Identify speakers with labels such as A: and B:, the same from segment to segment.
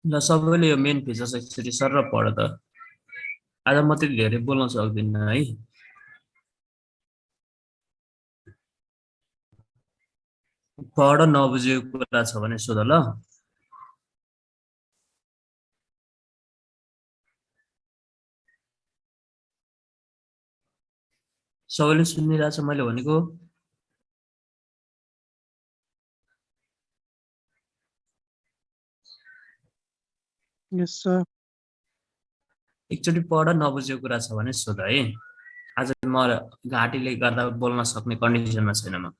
A: ल सबैले यो मेन फिचर्स एकचोटि सर र पढ त। आज म त्यति धेरै बोल्न सक्दिनँ है। पढ, नबुझेको कुरा छ भने सोध ल। सबैले सुनिरहेछ मैले भनेको?
B: यस सर।
A: एकचोटि पढ, नबुझेको कुरा छ भने सोध है। आज म घाँटीले गर्दा बोल्न सक्ने कन्डिसनमा छैन म।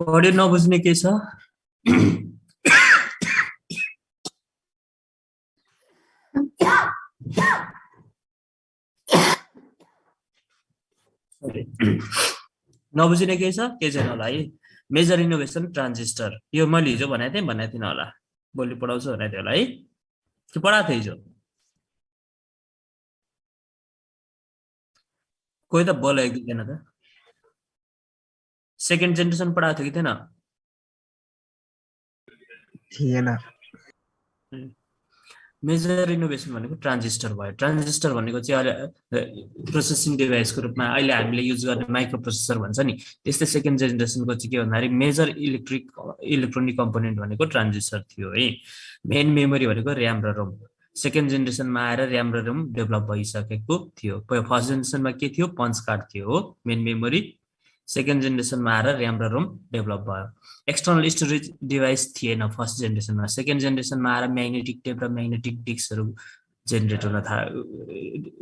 A: पढ्यो नबुझ्ने के छ? नबुझिने केही छ? के छैन होला है। मेजर इनोभेसन ट्रान्जिस्टर, यो मैले हिजो भनेको थिइनँ होला। भोलि पढाउँछु भनेको थिएँ होला है, कि पढाएको थिएँ हिजो? कोही त बोल एक दुईजना त। सेकेन्ड जेनेरेसन पढाएको थियो कि थिएन?
B: थिएन।
A: मेजर इनोभेसन भनेको ट्रान्जिस्टर भयो। ट्रान्जिस्टर भनेको चाहिँ अहिले प्रोसेसिङ डिभाइसको रूपमा अहिले हामीले युज गर्ने माइक्रो प्रोसेसर भन्छ नि, त्यस्तै सेकेन्ड जेनेरेसनको चाहिँ के भन्दाखेरि मेजर इलेक्ट्रोनिक कम्पोनेन्ट भनेको ट्रान्जिस्टर थियो है। मेन मेमोरी भनेको ऱ्याम र रोम। सेकेन्ड जेनेरेसनमा आएर ऱ्याम र रोम डेभलप भइसकेको थियो। फर्स्ट जेनेरेसनमा के थियो? पन्च कार्ड थियो हो मेन मेमोरी। सेकेन्ड जेनेरेसनमा आएर ऱ्याम र रोम डेभलप भयो। एक्सटर्नल स्टोरेज डिभाइस थिएन फर्स्ट जेनेरेसनमा। सेकेन्ड जेनेरेसनमा आएर म्याग्नेटिक टेप र म्याग्नेटिक डिस्कहरू जेनेरेट हुन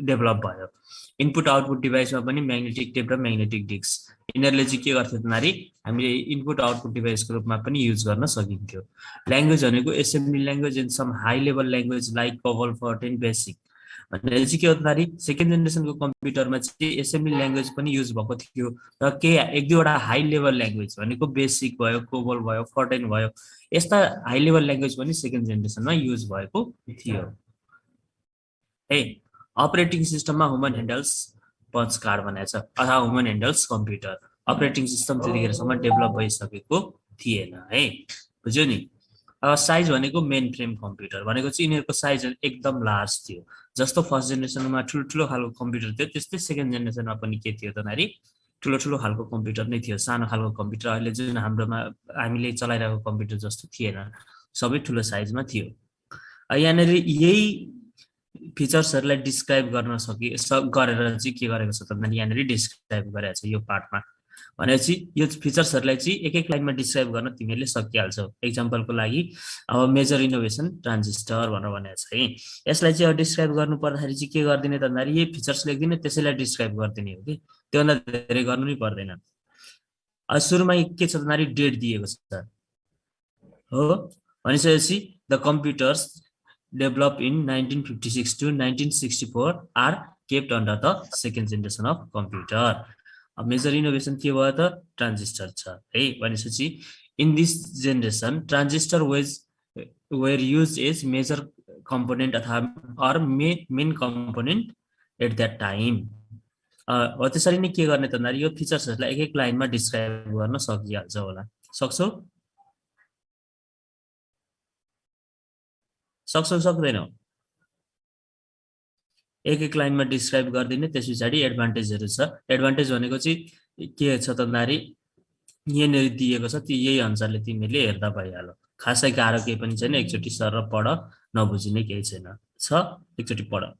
A: डेभलप भयो। इनपुट आउटपुट डिभाइसमा पनि म्याग्नेटिक टेप र म्याग्नेटिक डिस्क, यिनीहरूले चाहिँ के गर्थ्यो भन्दाखेरि हामीले इनपुट आउटपुट डिभाइसको रूपमा पनि युज गर्न सकिन्थ्यो। ल्याङ्ग्वेज भनेको assembly language and some high level language like कभल 14 बेसिक भनेर चाहिँ के भन्दाखेरि सेकेन्ड जेनेरेसनको कम्प्युटरमा चाहिँ एसेम्बली ल्याङ्ग्वेज पनि युज भएको थियो र के एक दुईवटा हाई लेभल ल्याङ्ग्वेज भनेको बेसिक भयो, कोबल भयो, फर्टेन भयो, यस्ता हाई लेभल ल्याङ्ग्वेज पनि सेकेन्ड जेनेरेसनमा युज भएको थियो है। अपरेटिङ सिस्टममा ह्युमन ह्यान्डल्स पन्च कार्ड भनेको छ अथवा human handles computer. Operating system त्यतिखेरसम्म डेभलप भइसकेको थिएन है, बुझ्यो नि। अब साइज भनेको मेन फ्रेम कम्प्युटर भनेको चाहिँ यिनीहरूको साइज एकदम लार्ज थियो। जस्तो फर्स्ट जेनेरेसनमा ठुल्ठुलो खालको कम्प्युटर थियो, त्यस्तै सेकेन्ड जेनेरेसनमा पनि के थियो भन्दाखेरि ठुलो ठुलो खालको कम्प्युटर नै थियो। सानो खालको कम्प्युटर अहिले जुन हाम्रोमा हामीले चलाइरहेको कम्प्युटर जस्तो थिएन, सबै ठुलो साइजमा थियो। यहाँनिर यही फिचर्सहरूलाई डिस्क्राइब गर्न गरेर चाहिँ के गरेको छ त यहाँनिर डिस्क्राइब गरेको छ यो पार्टमा। भनेपछि यो फिचर्सहरूलाई चाहिँ एक एक लाइनमा डिस्क्राइब गर्न तिमीहरूले सकिहाल्छौ। एक्जाम्पलको लागि अब मेजर इनोभेसन ट्रान्जिस्टर भनेर भनेको छ है। यसलाई चाहिँ अब डिस्क्राइब गर्नु पर्दाखेरि चाहिँ के गरिदिने त भन्दाखेरि यही फिचर्स लेखिदिने, त्यसैलाई डिस्क्राइब गरिदिने हो कि, त्योभन्दा धेरै गर्नु नै पर्दैन। सुरुमा के छ भन्दाखेरि डेट दिएको छ हो, भनिसकेपछि the computers develop in 1956 to 1964 are kept under the second generation of computer. अब मेजर इनोभेसन के भयो त? ट्रान्जिस्टर छ है। भनेपछि in this generation transistor were use as major component अथवा or main component at that time. हो त्यसरी नै के गर्ने त भन्दाखेरि यो फिचर्सहरूलाई एक एक लाइनमा डिस्क्राइब गर्न सकिहाल्छ होला। सक्छौ? सक्छौ सक्दैनौ? एक एक लाइनमा डिस्क्राइब गरिदिने, त्यस पछाडि एडभान्टेजहरू छ। एडभान्टेज भनेको चाहिँ के छ त भन्दाखेरि यहाँनिर दिएको छ, यही अनुसारले तिमीले हेर्दा भइहाल्यो। खासै गाह्रो केही पनि छैन, एकचोटि सर पढ, नबुझिने केही छैन छ, एकचोटि पढ।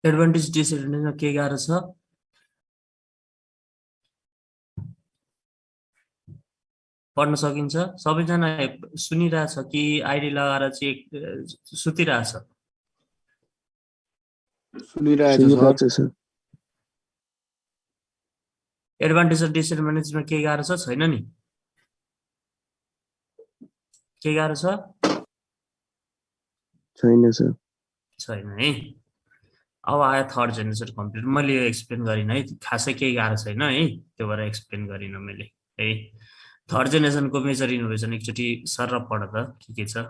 A: एडभान्टेज डिसएडभान्टेजमा के गाह्रो छ? पढ्न सकिन्छ? सबैजना सुनिरहेछ कि आइडी लगाएर चाहिँ सुतिरहेछ?
C: सुनिरहेछ सर।
A: एडभान्टेज र डिसएडभान्टेजमा के गाह्रो छ? छैन नि? के गाह्रो छ?
C: छैन सर।
A: छैन है। अब आयो थर्ड जेनेरेसन कम्प्युटर। मैले यो एक्सप्लेन गरिनँ है, खासै केही गाह्रो छैन है, त्यो भएर एक्सप्लेन गरिनँ मैले है। थर्ड जेनेरेसनको मेजर इनोभेसन एकचोटि सर पढ त के छ।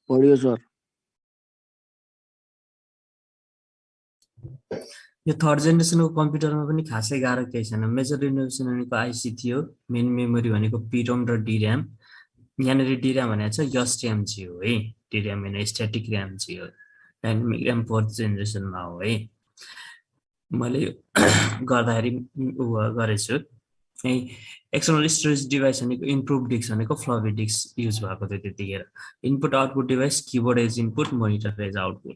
C: पढ्यो सर।
A: यो थर्ड जेनेरेसनको कम्प्युटरमा पनि खासै गाह्रो केही छैन। मेजर इनोभेसन भनेको आइसी थियो, मेन मेमोरी भनेको पिरोम र डिऱ्याम। यहाँनिर डिऱ्याम भनेको चाहिँ एसटिएम चाहिँ हो है, डिऱ्याम होइन स्ट्याटिक ऱ्याम चाहिँ हो, डाइनामिक ऱ्याम फोर्थ जेनेरेसनमा हो है। मैले गर्दाखेरि गरेछु है। एक्सटर्नल स्टोरेज डिभाइस भनेको इनपुट डिस्क भनेको फ्लपी डिस्क युज भएको थियो त्यतिखेर। Input output device keyboard as input, monitor as output.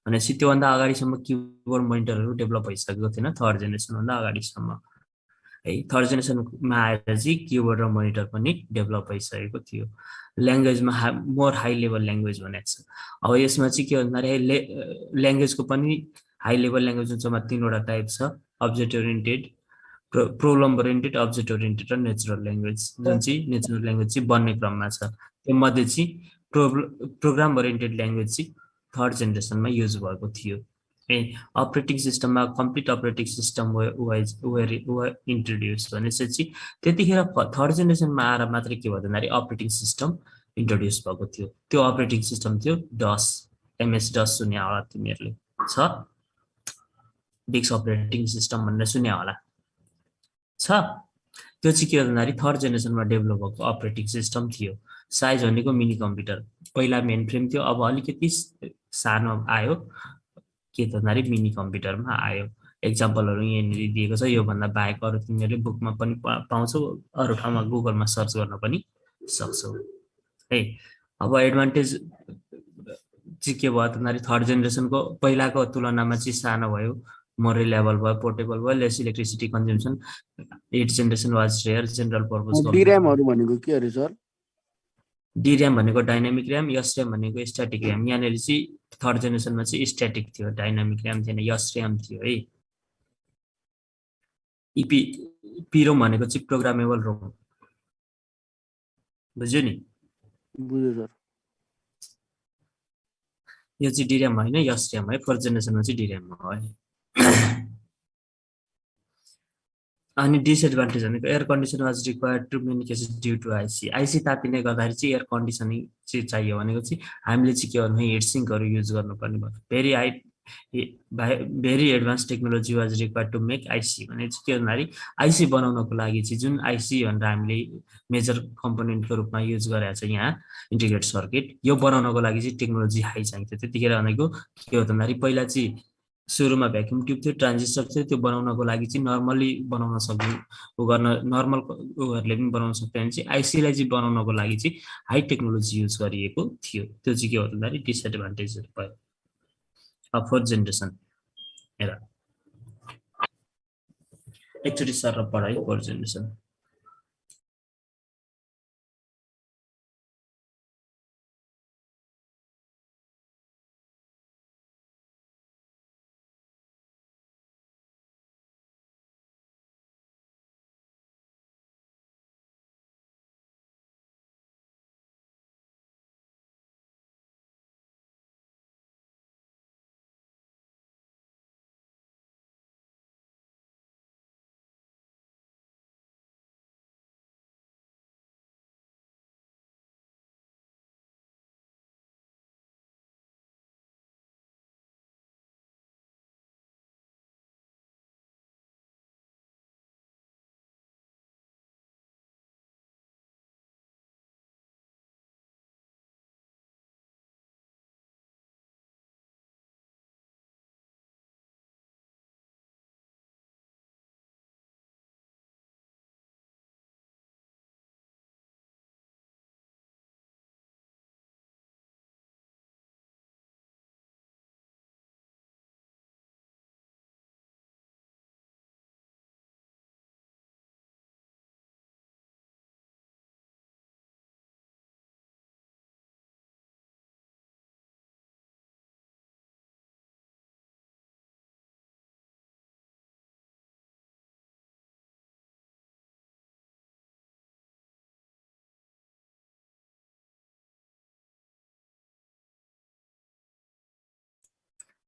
A: भनेपछि त्योभन्दा अगाडिसम्म किबोर्ड मोनिटरहरू डेभलप भइसकेको थिएन थर्ड जेनेरेसनभन्दा अगाडिसम्म है। थर्ड जेनेरेसनमा आएर चाहिँ किबोर्ड र मोनिटर पनि डेभलप भइसकेको थियो। ल्याङ्ग्वेजमा मोर हाई लेभल ल्याङ्ग्वेज भनेको छ। अब यसमा चाहिँ के भन्दाखेरि ल्याङ्ग्वेजको पनि हाई लेभल ल्याङ्ग्वेज जम्मा 3वटा टाइप छ, object oriented, program oriented, object oriented र नेचुरल ल्याङ्ग्वेज। जुन चाहिँ नेचुरल ल्याङ्ग्वेज चाहिँ बन्ने क्रममा छ। त्यो मध्ये चाहिँ प्रोग्राम ओरिएन्टेड ल्याङ्ग्वेज चाहिँ थर्ड जेनेरेसनमा युज भएको थियो है। अपरेटिङ सिस्टममा कम्प्लिट अपरेटिङ सिस्टम इन्ट्रोड्युस भनेपछि त्यतिखेर थर्ड जेनेरेसनमा आएर मात्रै के भयो भन्दाखेरि अपरेटिङ सिस्टम इन्ट्रोड्युस भएको थियो। त्यो अपरेटिङ सिस्टम थियो डस, एमएस डस सुन्या होला तिमीहरूले, छ डिस्क अपरेटिङ सिस्टम भनेर सुन्या होला, छ। त्यो चाहिँ के भन्दाखेरि थर्ड जेनेरेसनमा डेभलप भएको अपरेटिङ सिस्टम थियो। साइज भनेको मिनी कम्प्युटर, पहिला मेन फ्रेम थियो, अब अलिकति सानो आयो, के भन्दाखेरि मिनी कम्प्युटरमा आयो। एक्जाम्पलहरू यहाँनिर दिएको छ। योभन्दा बाहेक अरू तिमीहरूले बुकमा पनि पाउँछौ, अरू ठाउँमा गुगलमा सर्च गर्न पनि सक्छौ है। अब एडभान्टेज चाहिँ के भयो भन्दाखेरि थर्ड जेनेरेसनको पहिलाको तुलनामा चाहिँ सानो भयो, मोर रिलायबल भयो, पोर्टेबल भयो, less electricity consumption, 8th generation was rare, general purpose
C: डिरेमहरु भनेको के अरे सर?
A: डिर्याम भनेको डाइनामिक र्याम, यस र्याम भनेको स्ट्याटिक र्याम। यहाँनिर चाहिँ 3rd जेनेरेसनमा चाहिँ स्ट्याटिक थियो, डाइनामिक र्याम थिएन, यस र्याम थियो है। इपी पिरोम भनेको चाहिँ प्रोग्रामेबल रोम, बुझ्यो नि?
C: बुझ्यो सर।
A: यो चाहिँ डिर्याम होइन, यस र्याम है, 4th जेनेरेसनमा चाहिँ डिर्याम हो है। अनि डिसएडभान्टेज भनेको air condition was required to many cases due to IC. IC तातिने गर्दाखेरि चाहिँ एयर कन्डिसनिङ चाहिँ चाहियो भनेको चाहिँ हामीले चाहिँ के गर्नु, हिट सिङ्कहरू युज गर्नुपर्ने भयो। Very advance technology was required to make IC भने चाहिँ के भन्दाखेरि आइसी बनाउनको लागि चाहिँ जुन आइसी भनेर हामीले मेजर कम्पोनेन्टको रूपमा युज गरेको छ यहाँ इन्टिग्रेटेड सर्किट, यो बनाउनको लागि चाहिँ टेक्नोलोजी हाई चाहिन्छ। त्यतिखेर भनेको के हो भन्दाखेरि पहिला चाहिँ सुरुमा भ्याक्युम ट्युब थियो, ट्रान्जिस्टर थियो, त्यो बनाउनको लागि चाहिँ नर्मली बनाउन सक्ने गर्न नर्मल उहरूले पनि बनाउन सक्थ्यो भने चाहिँ आइसीलाई चाहिँ बनाउनको लागि चाहिँ हाई टेक्नोलोजी युज गरिएको थियो। त्यो चाहिँ के हो भन्दाखेरि डिसएडभान्टेजहरू भयो। 4th जेनेरेसन हेर एकचोटि सर पढाइ 4th जेनेरेसन।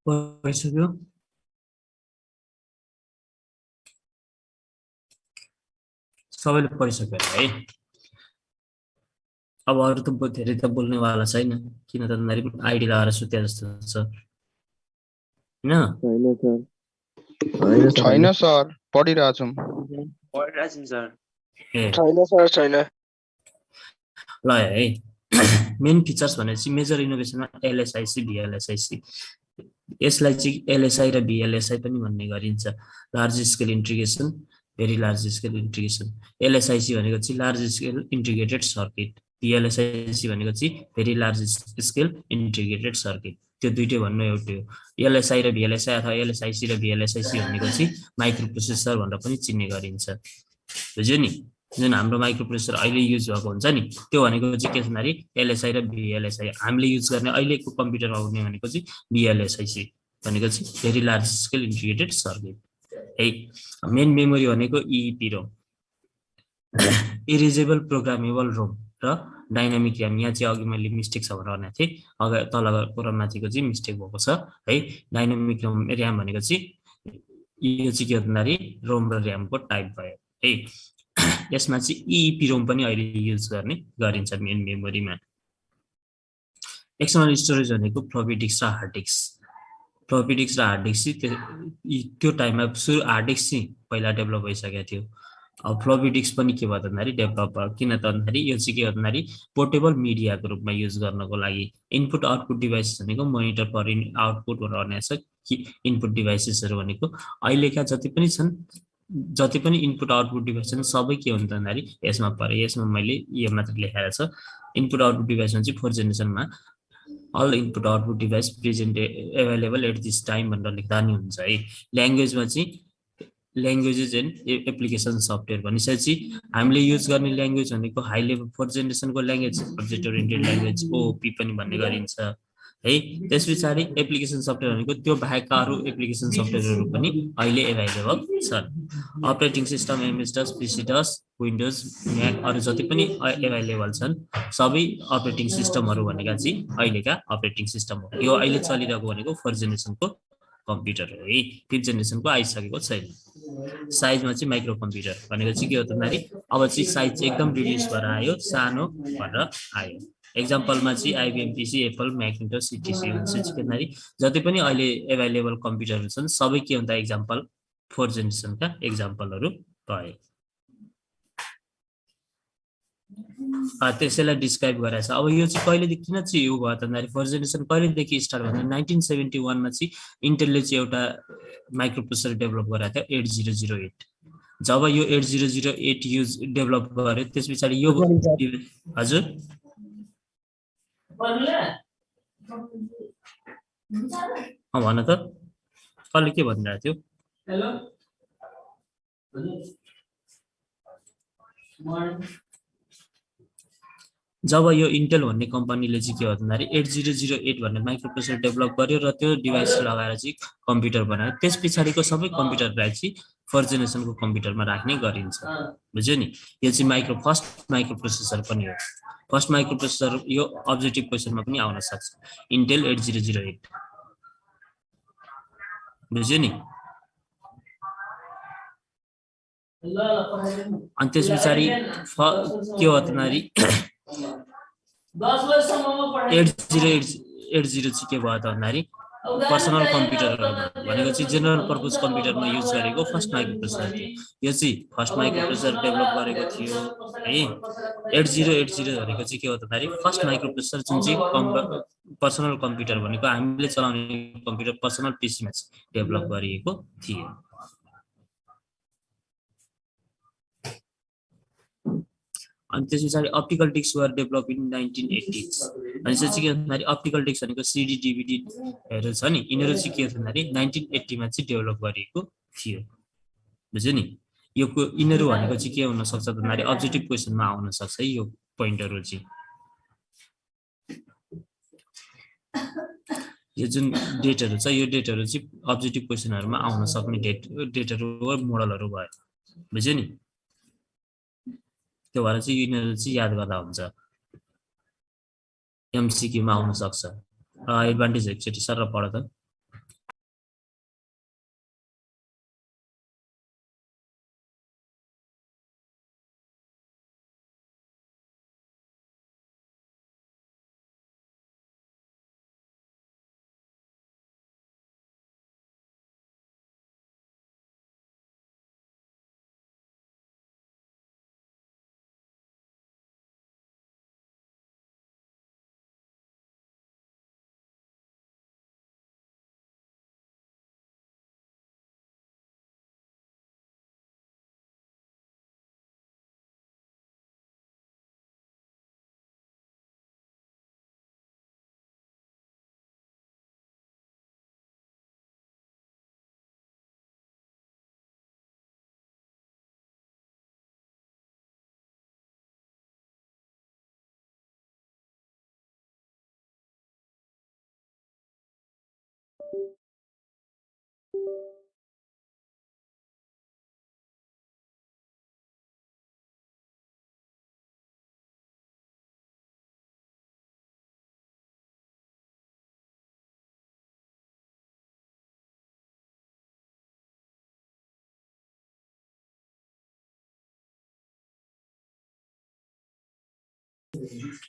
A: भइसक्यो? सबैले पढिसक्यो है। अब अरू त धेरै त बोल्नेवाला छैन, किन त भन्दाखेरि आइडी लगाएर सुत्या जस्तो छ होइन?
D: छैन सर, पढिरहेको छौँ।
B: छैन।
A: ल है मेन फिचर्स भनेपछि मेजर इनोभेसनमा एलएसआइसी भिएलएसआइसी, यसलाई चाहिँ एलएसआई र भिएलएसआई पनि भन्ने गरिन्छ। Large scale integration, very large scale integration. LSIC भनेको चाहिँ large scale integrated circuit, VLSIC भनेको चाहिँ very large scale integrated circuit. त्यो दुइटै भन्नु एउटै हो। एलएसआई र भिएलएसआई अथवा एलएसआइसी र भिएलएसआइसी भनेको चाहिँ माइक्रो प्रोसेसर भनेर पनि चिन्ने गरिन्छ, बुझ्यो नि? जुन हाम्रो माइक्रो प्रोसेसर अहिले युज भएको हुन्छ नि, त्यो भनेको चाहिँ के भन्दाखेरि एलएसआई र भिएलएसआई। हामीले युज गर्ने अहिलेको कम्प्युटरमा हुने भनेको चाहिँ भिएलएसआइसी भनेको चाहिँ very large scale integrated circuit है। मेन मेमोरी भनेको इइपिरोम, इरेजेबल प्रोग्रामेबल रोम र डाइनामिक र्याम। यहाँ चाहिँ अघि मैले मिस्टेक छ भनेर भनेको थिएँ, अगाडि तल पुरा माथिको चाहिँ मिस्टेक भएको छ है। डाइनामिक र्याम भनेको चाहिँ यो चाहिँ के भन्दाखेरि रोम र र्यामको टाइप भयो है। यसमा चाहिँ इइपिरोम पनि अहिले युज गर्ने गरिन्छ मेन मेमोरीमा। एक्सटर्नल स्टोरेज भनेको फ्लपी डिस्क र हार्ड डिस्क। फ्लपी डिस्क र हार्ड डिस्क चाहिँ त्यो टाइममा सुरु हार्ड डिस्क चाहिँ पहिला डेभलप भइसकेको थियो। अब फ्लपी डिस्क पनि के भयो भन्दाखेरि डेभलप भयो, किन त भन्दाखेरि यो चाहिँ के भन्दाखेरि पोर्टेबल मिडियाको रूपमा युज गर्नको लागि। इनपुट आउटपुट डिभाइसेस भनेको मोनिटर पर आउटपुट भनेर भनेको छ कि इनपुट डिभाइसेसहरू भनेको अहिलेका जति पनि छन्, जति पनि इनपुट आउटपुट डिभाइस छन् सबै के हुन्छ भन्दाखेरि यसमा परे। यसमा मैले यो मात्र लेखाएको छ। इनपुट आउटपुट डिभाइसमा चाहिँ 4th जेनेरेसनमा all input output device present available at this time भनेर लेख्दा नि हुन्छ है। ल्याङ्ग्वेजमा चाहिँ ल्याङ्ग्वेजेस एन्ड एप्लिकेसन सफ्टवेयर भनिसकेपछि हामीले युज गर्ने ल्याङ्ग्वेज भनेको हाई लेभल 4th जेनेरेसनको language object oriented language OOP पनि भन्ने गरिन्छ है। त्यस पछाडि एप्लिकेसन सफ्टवेयर भनेको त्यो बाहेकका अरू एप्लिकेसन सफ्टवेयरहरू पनि अहिले एभाइलेबल छन्। अपरेटिङ सिस्टम एमएस डस, पिसी डस, विन्डोज, म्याक अरू जति पनि एभाइलेबल छन् सबै अपरेटिङ सिस्टमहरू भनेका चाहिँ अहिलेका अपरेटिङ सिस्टम हो। यो अहिले चलिरहेको भनेको 4th जेनेरेसनको कम्प्युटर हो है। 5th जेनेरेसनको आइसकेको छैन। साइजमा चाहिँ माइक्रो कम्प्युटर भनेको चाहिँ के हो भन्दाखेरि अब चाहिँ साइज चाहिँ एकदम रिड्युस भएर आयो, सानो भएर आयो। एक्जाम्पलमा चाहिँ आइबिएम पिसी, एप्पल, म्याकिन्टोस, इटिसी हुन्छ भन्दाखेरि जति पनि अहिले एभाइलेबल कम्प्युटरहरू छन् सबै के हुन्छ एक्जाम्पल 4th जेनेरेसनका एक्जाम्पलहरू भए। त्यसैलाई डिस्क्राइब गरेछ। अब यो चाहिँ कहिलेदेखि किन चाहिँ यो भयो भन्दाखेरि 4th जेनेरेसन कहिलेदेखि स्टार्ट भन्दा 1971 मा चाहिँ इन्टेलले चाहिँ एउटा माइक्रो प्रोसेसर डेभलप गराएको थियो 8008। जब यो 8008 युज डेभलप गर्यो त्यस पछाडि यो हजुर भन त कसले के भनिरहेको थियो? जब यो इन्टेल भन्ने कम्पनीले चाहिँ के हो भन्दाखेरि 8008 भन्ने माइक्रो प्रोसेसर डेभलप गर्यो र त्यो डिभाइस लगाएर चाहिँ कम्प्युटर बनायो। त्यस पछाडिको सबै कम्प्युटरलाई चाहिँ 4th जेनेरेसनको कम्प्युटरमा राख्ने गरिन्छ। बुझ्यो नि? यो चाहिँ फर्स्ट माइक्रो प्रोसेसर पनि हो। फर्स्ट माइक्रो प्रोसेसर यो अब्जेक्टिभ क्वेसनमा पनि आउन सक्छ। इन्टेल 8008 बुझ्यो नि? अनि त्यस पछाडि के हो भन्दाखेरि 8080 चाहिँ के भयो त भन्दाखेरि पर्सनल कम्प्युटरहरूमा भनेको चाहिँ जेनरल पर्पज कम्प्युटरमा युज गरेको फर्स्ट माइक्रो प्रोसेसर थियो। यो चाहिँ फर्स्ट माइक्रो प्रोसेसर डेभलप गरेको थियो है। 8080 भनेको चाहिँ के हो भन्दाखेरि फर्स्ट माइक्रो प्रोसेसर जुन चाहिँ पर्सनल कम्प्युटर भनेको हामीले चलाउने कम्प्युटर पर्सनल पिसीमा डेभलप गरिएको थियो। अनि त्यस पछाडि optical disk were develop in 1980s। भनेपछि चाहिँ के भन्दाखेरि अप्टिकल डिस्क भनेको सिडी डिभिडीहरू छ नि यिनीहरू चाहिँ के भन्दाखेरि 1980 मा चाहिँ डेभलप गरिएको थियो। बुझ्यो नि? यो यिनीहरू भनेको चाहिँ के हुन सक्छ भन्दाखेरि अब्जेक्टिभ क्वेसनमा आउन सक्छ है। यो पोइन्टहरू चाहिँ यो जुन डेटहरू छ यो डेटहरू चाहिँ अब्जेक्टिभ क्वेसनहरूमा आउन सक्ने डेटहरू मोडलहरू भयो। बुझ्यो नि? त्यो भएर चाहिँ यिनीहरू चाहिँ याद गर्दा हुन्छ। एमसिक्यूमा आउन सक्छ। एडभान्टेज एकचोटि सर पढ त।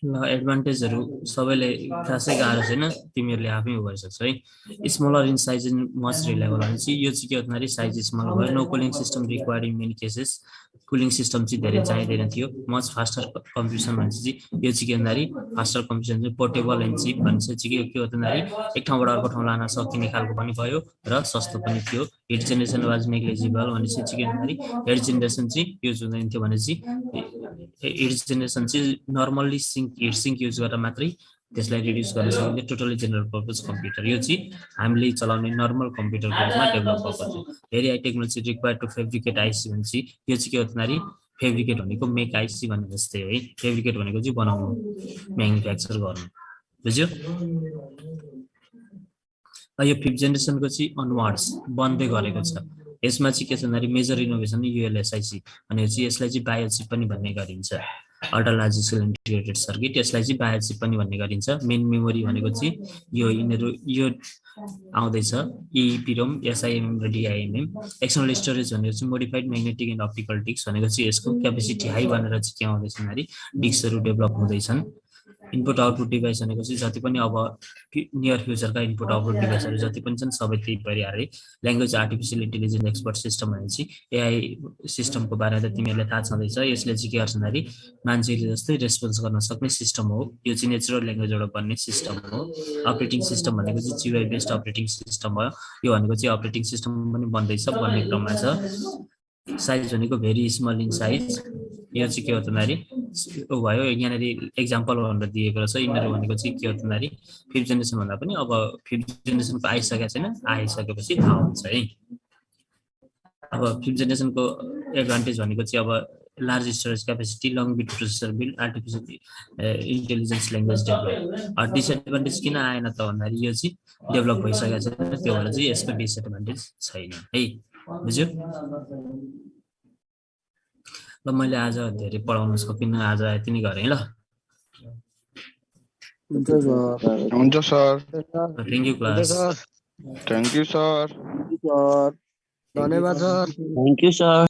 A: ल एडभान्टेजहरू सबैले खासै गाह्रो छैन, तिमीहरूले आफै गरिसक्छ है। Smaller in size and much reliable भनेपछि यो चाहिँ के भन्दाखेरि साइज स्मल भयो। No cooling system required in many cases. Cooling system चाहिँ धेरै चाहिँदैन थियो। मच फास्टर कम्प्युसन भनेपछि यो चाहिँ के भन्दाखेरि फास्टर कम्प्युसन चाहिँ पोर्टेबल एन्ड चिप भनेपछि चाहिँ के हो भन्दाखेरि एक ठाउँबाट अर्को ठाउँ लान सकिने खालको पनि भयो र सस्तो पनि थियो। हिट जेनेरेसन वाज नेग्लिजिबल भनेपछि चाहिँ के भन्दाखेरि हिट जेनेरेसन चाहिँ युज हुँदैन थियो भनेपछि हिट जेनेरेसन चाहिँ नर्मल्ली हिट सिङ्क युज गरेर मात्रै त्यसलाई रिड्युस गर्न सकिने टोटली जेनरल पर्पज कम्प्युटर यो चाहिँ हामीले चलाउने नर्मल कम्प्युटरको रूपमा डेभलप भएको छ very high technology required to fabricate IC भनेपछि यो चाहिँ के हो भन्दाखेरि फेब्रिकेट भनेको मेक आइसी भन्ने जस्तै है फेब्रिकेट भनेको चाहिँ बनाउनु म्यानुफ्याक्चर गर्नु बुझ्यो यो 5th जेनेरेसनको चाहिँ अनवार्ड्स बन्दै गरेको छ यसमा चाहिँ के छ भन्दाखेरि मेजर इनोभेसन युएलएसआइसी भनेको चाहिँ यसलाई चाहिँ बायोचिप पनि भन्ने गरिन्छ ultra large scale integrated circuit यसलाई चाहिँ बायोचिप पनि भन्ने गरिन्छ मेन मेमोरी भनेको चाहिँ यो यिनीहरू यो आउँदैछ इइपिरोम एसआइएमएम र डिआइएमएम एक्सटर्नल स्टोरेज भनेको चाहिँ modified magnetic and optical disk भनेको चाहिँ यसको क्यापेसिटी हाई भनेर चाहिँ के आउँदैछ भन्दाखेरि डिस्कहरू डेभलप हुँदैछन् इनपुट आउटपुट डिभाइस भनेको चाहिँ जति पनि अब नियर फ्युचरका इनपुट आउटपुट डिभाइसहरू जति पनि छन् सबै त्यही परिहाल्यो language artificial intelligence expert system भनेपछि एआई सिस्टमको बारेमा त तिमीहरूलाई थाहा छँदैछ यसले चाहिँ के गर्छ भन्दाखेरि मान्छेले जस्तै रेस्पोन्स गर्न सक्ने सिस्टम हो यो चाहिँ नेचुरल ल्याङ्ग्वेजबाट बन्ने सिस्टम हो अपरेटिङ सिस्टम भनेको चाहिँ जीआई बेस्ड अपरेटिङ सिस्टम हो यो भनेको चाहिँ अपरेटिङ सिस्टम पनि बन्दैछ बन्ने क्रममा छ साइज भनेको भेरी स्मल इन साइज यो चाहिँ के हो भन्दाखेरि भयो यहाँनिर एक्जाम्पल भनेर दिएको रहेछ यिनीहरू भनेको चाहिँ के हो भन्दाखेरि 5th जेनेरेसन भन्दा पनि अब 5th जेनेरेसनको आइसकेको छैन आइसकेपछि थाहा हुन्छ है अब 5th जेनेरेसनको एडभान्टेज भनेको चाहिँ अब large storage capacity long beet processor build artificial intelligence language develop disadvantage किन आएन त भन्दाखेरि यो चाहिँ डेभलप भइसकेको छैन त्यो भएर चाहिँ यसको डिसएडभान्टेज छैन है बुझ्यो ल मैले आज धेरै पढाउन सकिनँ आज यति नै गरेँ ल
D: हुन्छ sir
A: thank you class
D: thank you sir
B: धन्यवाद सर
C: थ्याङ्क यू सर